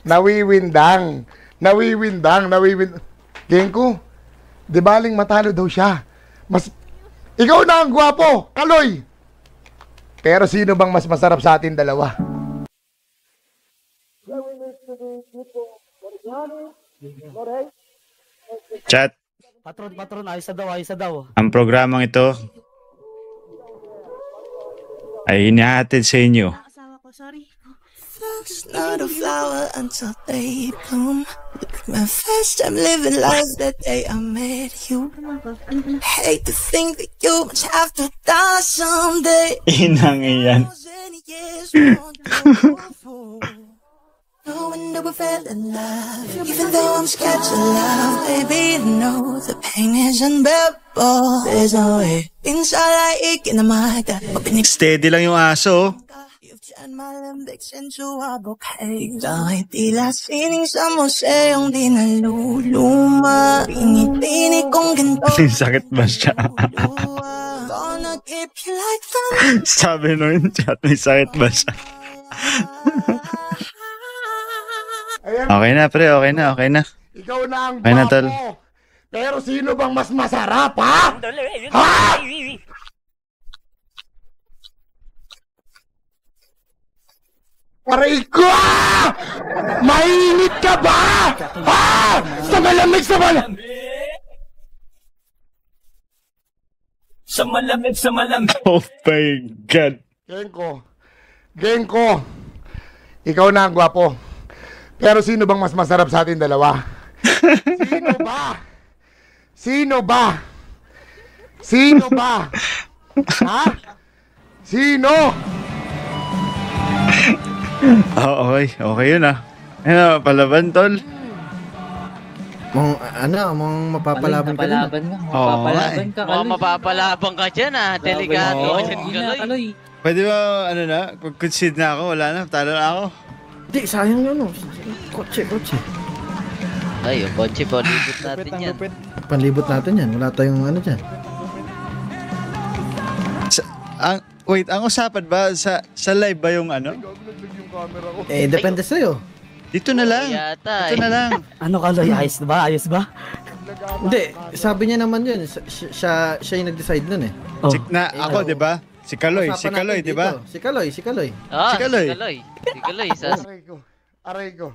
Nawiwindang. Genko, di baling matalo daw siya. Ikaw na ang gwapo, Kaloy. Pero sino bang mas masarap sa atin dalawa? Chat. Patron, ayos na daw. Ang programang ito ay inihatid sa inyo. It's not a flower until they bloom. My first time living life that day I met you. Hate to think that you must have to die someday. Inang iyan. No one never fell in love. Even though I'm scared to love, baby, I know the pain is unbearable. There's no way inside I can make that. Steady lang yung aso. Turn my limbics into a bouquet. Dahil tila sining sa museong di naluluma. Pinipini kong ganito. Sakit ba siya? Gonna keep you like that. Sabi nun, chat, may sakit ba siya? Okay na, pre, okay na. Ikaw na ang Okay na, tol. gwapo. Pero sino bang mas masarap, ha? Ha? Aray ko! Mainit ka ba? Ha? Sa malamig! Sa malamig. Oh my God. Genko, ikaw na ang gwapo. Pero sino bang mas masarap sa atin dalawa? Sino ba? Ha? Sino? Okay yun ah. Ano, palaban, tol? Mong mapapalaban ka dyan. Mapapalaban ka, Kaloy. Mapapalaban ka dyan delikado ka dyan, Kaloy. Pwede ba, concede na ako, wala na, talo na ako. Hindi, sayang yun, kotse. Ay, yung kotse, palibot natin yan. Panlibot natin yan, wala tayong dyan. Wait, ang usapan ba, sa live ba yung Depende sa'yo. Dito na lang. Ano, Kaloy, ayos ba? Hindi, sabi niya naman yun, siya yung nag-decide nun eh. Ako, di ba? Si Kaloy, di ba? Si Kaloy. Si Kaloy. Aray ko.